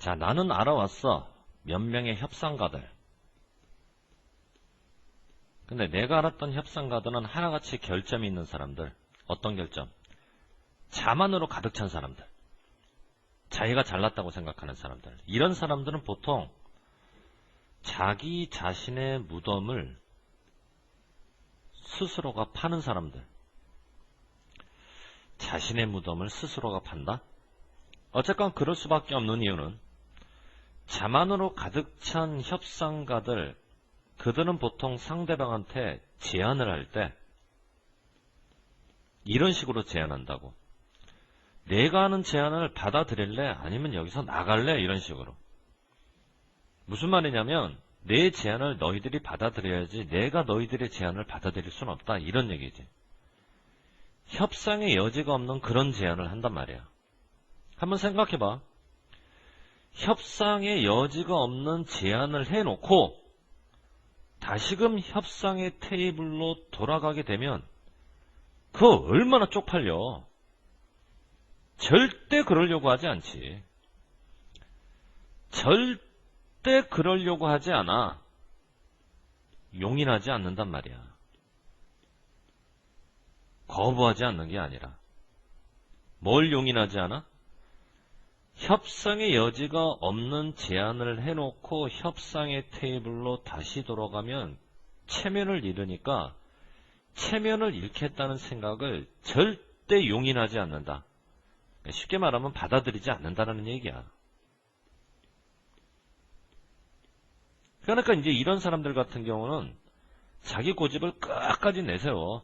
자, 나는 알아왔어. 몇 명의 협상가들. 근데 내가 알았던 협상가들은 하나같이 결점이 있는 사람들. 어떤 결점? 자만으로 가득 찬 사람들. 자기가 잘났다고 생각하는 사람들. 이런 사람들은 보통 자기 자신의 무덤을 스스로가 파는 사람들. 자신의 무덤을 스스로가 판다? 어쨌건 그럴 수밖에 없는 이유는 자만으로 가득 찬 협상가들, 그들은 보통 상대방한테 제안을 할 때 이런 식으로 제안한다고. 내가 하는 제안을 받아들일래? 아니면 여기서 나갈래? 이런 식으로. 무슨 말이냐면 내 제안을 너희들이 받아들여야지 내가 너희들의 제안을 받아들일 수는 없다. 이런 얘기지. 협상의 여지가 없는 그런 제안을 한단 말이야. 한번 생각해봐. 협상의 여지가 없는 제안을 해놓고 다시금 협상의 테이블로 돌아가게 되면 그거 얼마나 쪽팔려. 절대 그러려고 하지 않지. 절대 그러려고 하지 않아. 용인하지 않는단 말이야. 거부하지 않는 게 아니라. 뭘 용인하지 않아? 협상의 여지가 없는 제안을 해놓고 협상의 테이블로 다시 돌아가면 체면을 잃으니까 체면을 잃겠다는 생각을 절대 용인하지 않는다. 쉽게 말하면 받아들이지 않는다는 얘기야. 그러니까 이제 이런 사람들 같은 경우는 자기 고집을 끝까지 내세워.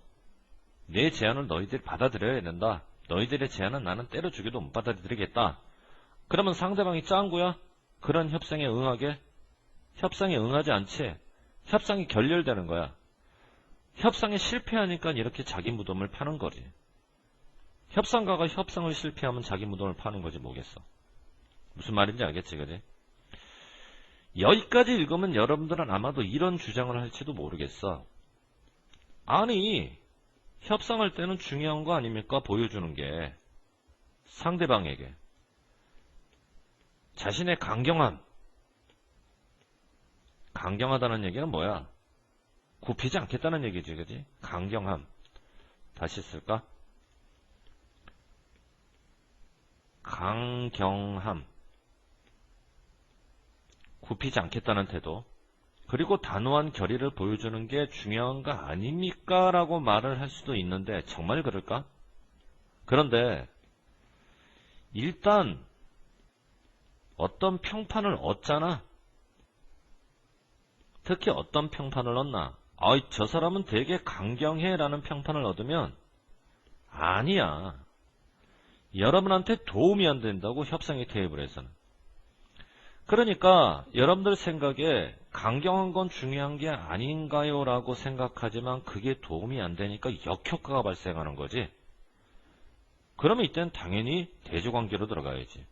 내 제안을 너희들이 받아들여야 된다. 너희들의 제안은 나는 때려주기도 못 받아들이겠다. 그러면 상대방이 짱구야? 그런 협상에 응하게? 협상에 응하지 않지. 협상이 결렬되는 거야. 협상에 실패하니까 이렇게 자기 무덤을 파는 거지. 협상가가 협상을 실패하면 자기 무덤을 파는 거지 뭐겠어. 무슨 말인지 알겠지, 그지? 여기까지 읽으면 여러분들은 아마도 이런 주장을 할지도 모르겠어. 아니, 협상할 때는 중요한 거 아닙니까? 보여주는 게. 상대방에게. 자신의 강경함. 강경하다는 얘기는 뭐야? 굽히지 않겠다는 얘기지, 그지? 강경함. 다시 쓸까? 강경함. 굽히지 않겠다는 태도. 그리고 단호한 결의를 보여주는 게 중요한 거 아닙니까? 라고 말을 할 수도 있는데 정말 그럴까? 그런데 일단 어떤 평판을 얻잖아. 특히 어떤 평판을 얻나? 저 사람은 되게 강경해 라는 평판을 얻으면 아니야. 여러분한테 도움이 안 된다고 협상의 테이블에서는. 그러니까 여러분들 생각에 강경한 건 중요한 게 아닌가요? 라고 생각하지만 그게 도움이 안 되니까 역효과가 발생하는 거지. 그러면 이때는 당연히 대조관계로 들어가야지.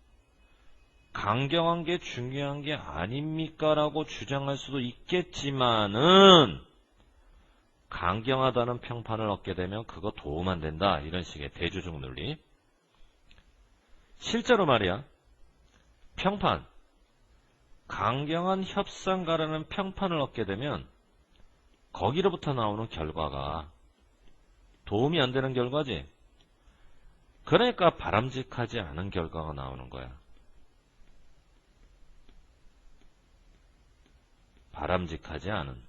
강경한 게 중요한 게 아닙니까? 라고 주장할 수도 있겠지만은 강경하다는 평판을 얻게 되면 그거 도움 안 된다. 이런 식의 대조적 논리. 실제로 말이야. 평판. 강경한 협상가라는 평판을 얻게 되면 거기로부터 나오는 결과가 도움이 안 되는 결과지. 그러니까 바람직하지 않은 결과가 나오는 거야. 바람직하지 않은.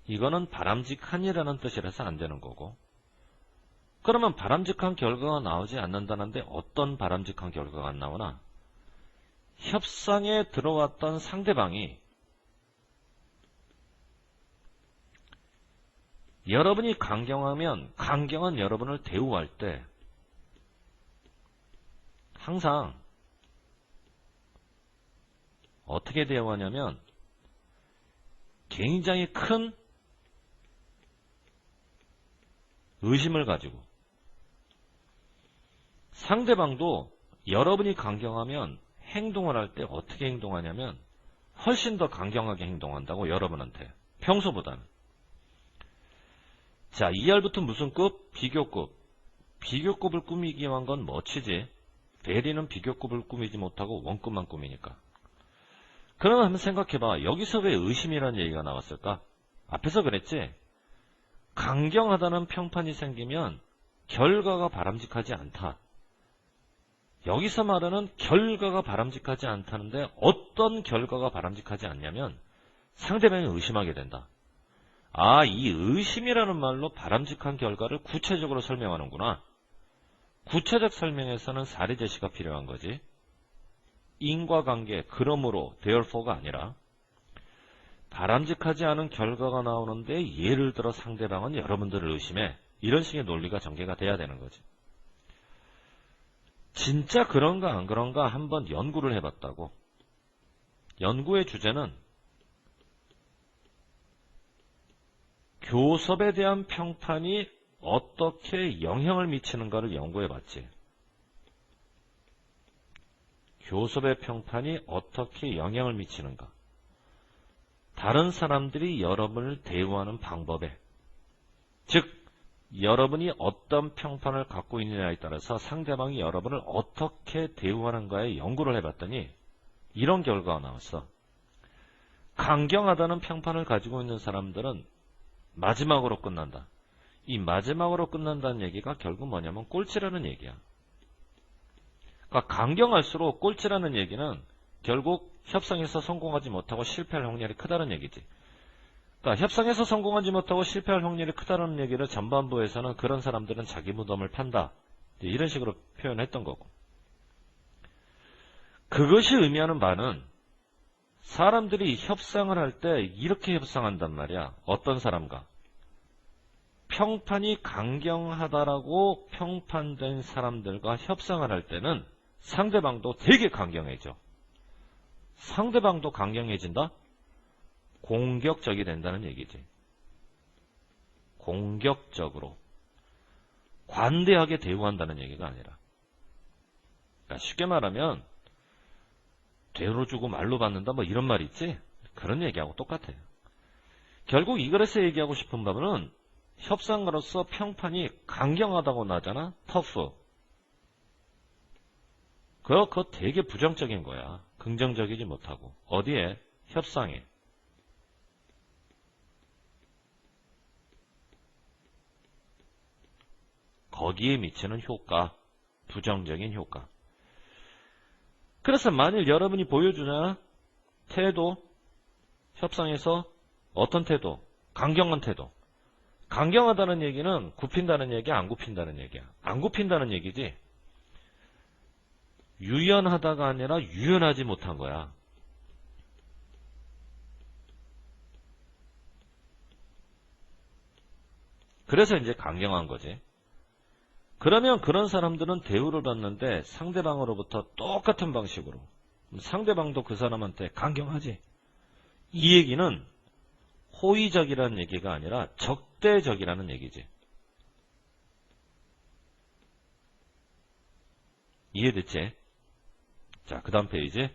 이거는 바람직한이라는 뜻이라서 안 되는 거고. 그러면 바람직한 결과가 나오지 않는다는데 어떤 바람직한 결과가 안 나오나? 협상에 들어왔던 상대방이 여러분이 강경하면 강경한 여러분을 대우할 때 항상 어떻게 대우하냐면 굉장히 큰 의심을 가지고 상대방도 여러분이 강경하면 행동을 할 때 어떻게 행동하냐면 훨씬 더 강경하게 행동한다고 여러분한테 평소보다는. 자, 2할부터 무슨 급? 비교급. 비교급을 꾸미기 위한 건 뭐치지? 대리는 비교급을 꾸미지 못하고 원급만 꾸미니까. 그러면 한번 생각해봐. 여기서 왜 의심이라는 얘기가 나왔을까? 앞에서 그랬지? 강경하다는 평판이 생기면 결과가 바람직하지 않다. 여기서 말하는 결과가 바람직하지 않다는데 어떤 결과가 바람직하지 않냐면 상대방이 의심하게 된다. 아, 이 의심이라는 말로 바람직한 결과를 구체적으로 설명하는구나. 구체적 설명에서는 사례 제시가 필요한 거지. 인과관계, 그러므로, therefore가 아니라 바람직하지 않은 결과가 나오는데 예를 들어 상대방은 여러분들을 의심해. 이런 식의 논리가 전개가 돼야 되는 거지. 진짜 그런가 안 그런가 한번 연구를 해봤다고. 연구의 주제는 교섭에 대한 평판이 어떻게 영향을 미치는가를 연구해봤지. 교섭의 평판이 어떻게 영향을 미치는가. 다른 사람들이 여러분을 대우하는 방법에, 즉 여러분이 어떤 평판을 갖고 있느냐에 따라서 상대방이 여러분을 어떻게 대우하는가에 연구를 해봤더니 이런 결과가 나왔어. 강경하다는 평판을 가지고 있는 사람들은 마지막으로 끝난다. 이 마지막으로 끝난다는 얘기가 결국 뭐냐면 꼴찌라는 얘기야. 그러니까 강경할수록 꼴찌라는 얘기는 결국 협상에서 성공하지 못하고 실패할 확률이 크다는 얘기지. 그러니까 협상에서 성공하지 못하고 실패할 확률이 크다는 얘기를 전반부에서는 그런 사람들은 자기 무덤을 판다. 이런 식으로 표현했던 거고. 그것이 의미하는 바는 사람들이 협상을 할 때 이렇게 협상한단 말이야. 어떤 사람과. 평판이 강경하다라고 평판된 사람들과 협상을 할 때는 상대방도 되게 강경해져. 상대방도 강경해진다? 공격적이 된다는 얘기지. 공격적으로. 관대하게 대우한다는 얘기가 아니라. 그러니까 쉽게 말하면 대우로 주고 말로 받는다 뭐 이런 말 있지? 그런 얘기하고 똑같아요. 결국 이글에서 얘기하고 싶은 바는 협상가로서 평판이 강경하다고 나잖아? 터프. 그거 되게 부정적인 거야. 긍정적이지 못하고. 어디에? 협상에. 거기에 미치는 효과. 부정적인 효과. 그래서 만일 여러분이 보여주냐? 태도. 협상에서 어떤 태도? 강경한 태도. 강경하다는 얘기는 굽힌다는 얘기야, 안 굽힌다는 얘기야? 안 굽힌다는 얘기지. 유연하다가 아니라 유연하지 못한 거야. 그래서 이제 강경한 거지. 그러면 그런 사람들은 대우를 받는데 상대방으로부터 똑같은 방식으로. 상대방도 그 사람한테 강경하지. 이 얘기는 호의적이라는 얘기가 아니라 적대적이라는 얘기지. 이해됐지? 자, 그 다음 페이지.